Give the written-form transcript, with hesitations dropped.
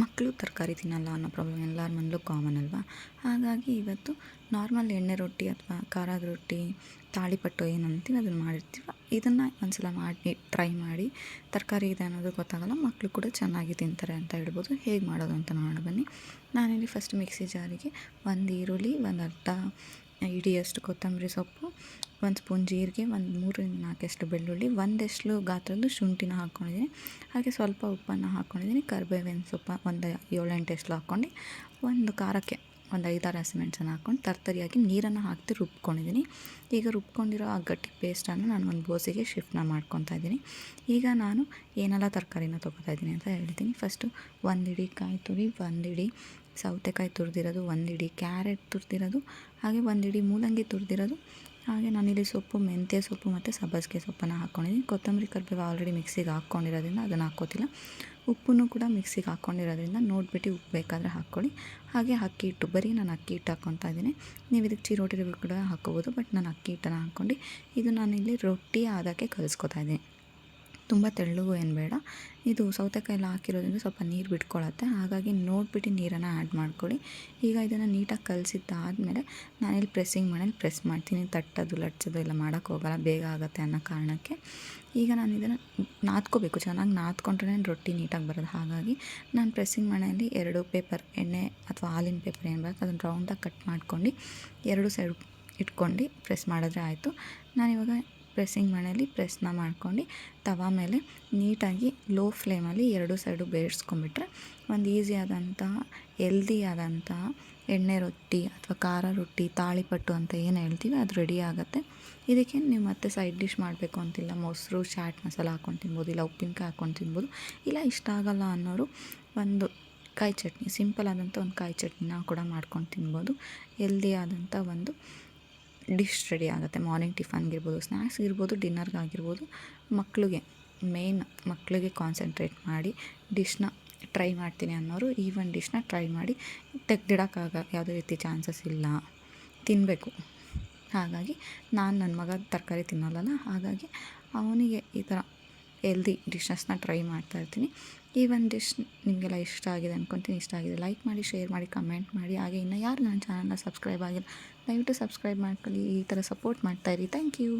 ಮಕ್ಕಳು ತರಕಾರಿ ತಿನ್ನಲ್ಲ ಅನ್ನೋ ಪ್ರಾಬ್ಲಮ್ ಎಲ್ಲರ ಮನೇಲೂ ಕಾಮನ್ ಅಲ್ವಾ. ಹಾಗಾಗಿ ಇವತ್ತು ನಾರ್ಮಲ್ ಎಣ್ಣೆ ರೊಟ್ಟಿ ಅಥವಾ ಖಾರದ ರೊಟ್ಟಿ, ತಾಳಿಪಟ್ಟು ಏನು ಅಂತೀವಿ ಅದನ್ನು ಮಾಡಿರ್ತೀವಿ. ಇದನ್ನು ಒಂದ್ಸಲ ಮಾಡಿ ಟ್ರೈ ಮಾಡಿ. ತರಕಾರಿ ಇದೆ ಅನ್ನೋದು ಗೊತ್ತಾಗಲ್ಲ, ಮಕ್ಕಳು ಕೂಡ ಚೆನ್ನಾಗಿ ತಿಂತಾರೆ ಅಂತ ಹೇಳ್ಬೋದು. ಹೇಗೆ ಮಾಡೋದು ಅಂತ ನೋಡೋಣ ಬನ್ನಿ. ನಾನಿಲ್ಲಿ ಫಸ್ಟ್ ಮಿಕ್ಸಿ ಜಾರಿಗೆ ಒಂದು ಈರುಳ್ಳಿ, ಒಂದು ಅರ್ಧ ಹಿಡಿಯಷ್ಟು ಕೊತ್ತಂಬರಿ ಸೊಪ್ಪು, ಒಂದು ಸ್ಪೂನ್ ಜೀರಿಗೆ, ಒಂದು 3-4 ಬೆಳ್ಳುಳ್ಳಿ, ಒಂದೆಷ್ಟು ಗಾತ್ರದ್ದು ಶುಂಠಿನ ಹಾಕ್ಕೊಂಡಿದ್ದೀನಿ. ಹಾಗೆ ಸ್ವಲ್ಪ ಉಪ್ಪನ್ನು ಹಾಕ್ಕೊಂಡಿದ್ದೀನಿ. ಕರಿಬೇವಿನ ಸೊಪ್ಪು ಒಂದು 7-8 ಹಾಕ್ಕೊಂಡು, ಒಂದು ಖಾರಕ್ಕೆ ಒಂದು 5-6 ಹಸಿಮೆಣಸನ್ನು ಹಾಕ್ಕೊಂಡು ತರ್ತರಿಯಾಗಿ ನೀರನ್ನು ಹಾಕಿ ರುಬ್ಕೊಂಡಿದ್ದೀನಿ. ಈಗ ರುಬ್ಕೊಂಡಿರೋ ಆ ಗಟ್ಟಿ ಪೇಸ್ಟನ್ನು ನಾನು ಒಂದು ಬೋಸಿಗೆ ಶಿಫ್ಟ್ನ ಮಾಡ್ಕೊತಾ ಇದ್ದೀನಿ. ಈಗ ನಾನು ಏನೆಲ್ಲ ತರಕಾರಿನ ತೊಗೋತಾ ಇದ್ದೀನಿ ಅಂತ ಹೇಳ್ತೀನಿ. ಫಸ್ಟು 1 ಹಿಡಿ ಕಾಯಿ ತುರಿ, 1 ಹಿಡಿ ಸೌತೆಕಾಯಿ ತುರಿದಿರೋದು, 1 ಹಿಡಿ ಕ್ಯಾರೆಟ್ ತುರಿದಿರೋದು, ಹಾಗೆ 1 ಹಿಡಿ ಮೂಲಂಗಿ ತುರಿದಿರೋದು, ಹಾಗೆ ನಾನಿಲ್ಲಿ ಸೊಪ್ಪು, ಮೆಂತ್ಯ ಸೊಪ್ಪು ಮತ್ತು ಸಬ್ಬಸಿಗೆ ಸೊಪ್ಪನ್ನು ಹಾಕ್ಕೊಂಡಿದ್ದೀನಿ. ಕೊತ್ತಂಬರಿ ಕರಿಬೇವು ಆಲ್ರೆಡಿ ಮಿಕ್ಸಿಗೆ ಹಾಕ್ಕೊಂಡಿರೋದ್ರಿಂದ ಅದನ್ನು ಹಾಕ್ಕೋತಿಲ್ಲ. ಉಪ್ಪನ್ನು ಕೂಡ ಮಿಕ್ಸಿಗೆ ಹಾಕ್ಕೊಂಡಿರೋದ್ರಿಂದ ನೋಡಿಬಿಟ್ಟು ಉಪ್ಪು ಬೇಕಾದರೆ ಹಾಕ್ಕೊಳ್ಳಿ. ಹಾಗೆ ಅಕ್ಕಿ ಹಿಟ್ಟು, ಬರೀ ನಾನು ಅಕ್ಕಿ ಹಿಟ್ಟು ಹಾಕ್ಕೊತಾ ಇದ್ದೀನಿ. ನೀವು ಇದಕ್ಕೆ ಚಿರೋಟಿ ರವೆ ಕೂಡ ಹಾಕ್ಕೋಬೋದು, ಬಟ್ ನಾನು ಅಕ್ಕಿ ಹಿಟ್ಟನ್ನು ಹಾಕ್ಕೊಂಡು ಇದು ನಾನಿಲ್ಲಿ ರೊಟ್ಟಿ ಆದಕ್ಕೆ ಕಲಿಸ್ಕೊತಾ ಇದ್ದೀನಿ. ತುಂಬ ತೆಳ್ಳಗೂ ಏನು ಬೇಡ. ಇದು ಸೌತೆಕಾಯಿ ಎಲ್ಲ ಹಾಕಿರೋದ್ರಿಂದ ಸ್ವಲ್ಪ ನೀರು ಬಿಟ್ಕೊಳ್ಳುತ್ತೆ, ಹಾಗಾಗಿ ನೋಡಿಬಿಟ್ಟು ನೀರನ್ನು ಆ್ಯಡ್ ಮಾಡ್ಕೊಳ್ಳಿ. ಈಗ ಇದನ್ನು ನೀಟಾಗಿ ಕಲಸಿದ್ದಾದಮೇಲೆ ನಾನಿಲ್ಲಿ ಪ್ರೆಸ್ಸಿಂಗ್ ಮನೇಲಿ ಪ್ರೆಸ್ ಮಾಡ್ತೀನಿ. ತಟ್ಟೋದು ಲಟ್ಸೋದು ಎಲ್ಲ ಮಾಡೋಕ್ಕೆ ಹೋಗಲ್ಲ, ಬೇಗ ಆಗುತ್ತೆ ಅನ್ನೋ ಕಾರಣಕ್ಕೆ. ಈಗ ನಾನು ಇದನ್ನು ನಾದ್ಕೋಬೇಕು, ಚೆನ್ನಾಗಿ ನಾದ್ಕೊಂಡ್ರೆ ರೊಟ್ಟಿ ನೀಟಾಗಿ ಬರೋದು. ಹಾಗಾಗಿ ನಾನು ಪ್ರೆಸ್ಸಿಂಗ್ ಮನೆಯಲ್ಲಿ 2 ಪೇಪರ್ ಎಣ್ಣೆ ಅಥವಾ ಹಾಲಿನ ಪೇಪರ್ ಏನು ಬರುತ್ತೆ ಅದನ್ನು ರೌಂಡಾಗಿ ಕಟ್ ಮಾಡ್ಕೊಂಡು 2 ಸೈಡ್ ಇಟ್ಕೊಂಡು ಪ್ರೆಸ್ ಮಾಡಿದ್ರೆ ಆಯಿತು. ನಾನಿವಾಗ ಪ್ರೆಸ್ಸಿಂಗ್ ಮನೆಯಲ್ಲಿ ಪ್ರೆಸ್ನ ಮಾಡ್ಕೊಂಡು ತವಾ ಮೇಲೆ ನೀಟಾಗಿ ಲೋ ಫ್ಲೇಮಲ್ಲಿ 2 ಸೈಡು ಬೇಯಿಸ್ಕೊಂಬಿಟ್ರೆ ಒಂದು ಈಸಿಯಾದಂತಹ ಹೆಲ್ದಿ ಆದಂತಹ ಎಣ್ಣೆ ರೊಟ್ಟಿ ಅಥವಾ ಖಾರ ರೊಟ್ಟಿ, ತಾಳಿಪಟ್ಟು ಅಂತ ಏನು ಹೇಳ್ತೀವಿ ಅದು ರೆಡಿ ಆಗುತ್ತೆ. ಇದಕ್ಕೆ ನೀವು ಮತ್ತೆ ಸೈಡ್ ಡಿಶ್ ಮಾಡಬೇಕು ಅಂತಿಲ್ಲ. ಮೊಸರು, ಚಾಟ್ ಮಸಾಲ ಹಾಕ್ಕೊಂಡು ತಿನ್ಬೋದು, ಇಲ್ಲ ಉಪ್ಪಿನಕಾಯಿ ಹಾಕ್ಕೊಂಡು ತಿನ್ಬೋದು. ಇಲ್ಲ ಇಷ್ಟ ಆಗಲ್ಲ ಅನ್ನೋರು ಒಂದು ಕಾಯಿ ಚಟ್ನಿ, ಸಿಂಪಲ್ ಆದಂಥ ಒಂದು ಕಾಯಿ ಚಟ್ನಿನ ಕೂಡ ಮಾಡ್ಕೊಂಡು ತಿನ್ಬೋದು. ಹೆಲ್ದಿ ಆದಂಥ ಒಂದು ಡಿಶ್ ರೆಡಿ ಆಗುತ್ತೆ. ಮಾರ್ನಿಂಗ್ ಟಿಫನ್ಗಿರ್ಬೋದು, ಸ್ನ್ಯಾಕ್ಸ್ಗಿರ್ಬೋದು, ಡಿನ್ನರ್ಗಾಗಿರ್ಬೋದು. ಮಕ್ಕಳಿಗೆ ಕಾನ್ಸಂಟ್ರೇಟ್ ಮಾಡಿ ಡಿಶ್ನ ಟ್ರೈ ಮಾಡ್ತೀನಿ ಅನ್ನೋರು ಈ ಒಂದು ಡಿಶ್ನ ಟ್ರೈ ಮಾಡಿ. ಯಾವುದೇ ರೀತಿ ಚಾನ್ಸಸ್ ಇಲ್ಲ, ತಿನ್ನಬೇಕು. ಹಾಗಾಗಿ ನನ್ನ ಮಗ ತರಕಾರಿ ತಿನ್ನೋಲ್ಲ, ಹಾಗಾಗಿ ಅವನಿಗೆ ಈ ಥರ ಹೆಲ್ದಿ ಡಿಶಸ್ನ ಟ್ರೈ ಮಾಡ್ತಾಯಿರ್ತೀನಿ. ಈ ಒಂದು ಡಿಶ್ ನಿಮಗೆಲ್ಲ ಇಷ್ಟ ಆಗಿದೆ ಅಂದ್ಕೊತೀನಿ. ಇಷ್ಟ ಆಗಿದೆ ಲೈಕ್ ಮಾಡಿ, ಶೇರ್ ಮಾಡಿ, ಕಮೆಂಟ್ ಮಾಡಿ. ಹಾಗೆ ಇನ್ನು ಯಾರು ನನ್ನ ಚಾನಲ್ನ ಸಬ್ಸ್ಕ್ರೈಬ್ ಆಗಿಲ್ಲ ದಯವಿಟ್ಟು ಸಬ್ಸ್ಕ್ರೈಬ್ ಮಾಡ್ಕೊಳ್ಳಿ. ಈ ಥರ ಸಪೋರ್ಟ್ ಮಾಡ್ತಾಯಿರಿ. Thank you.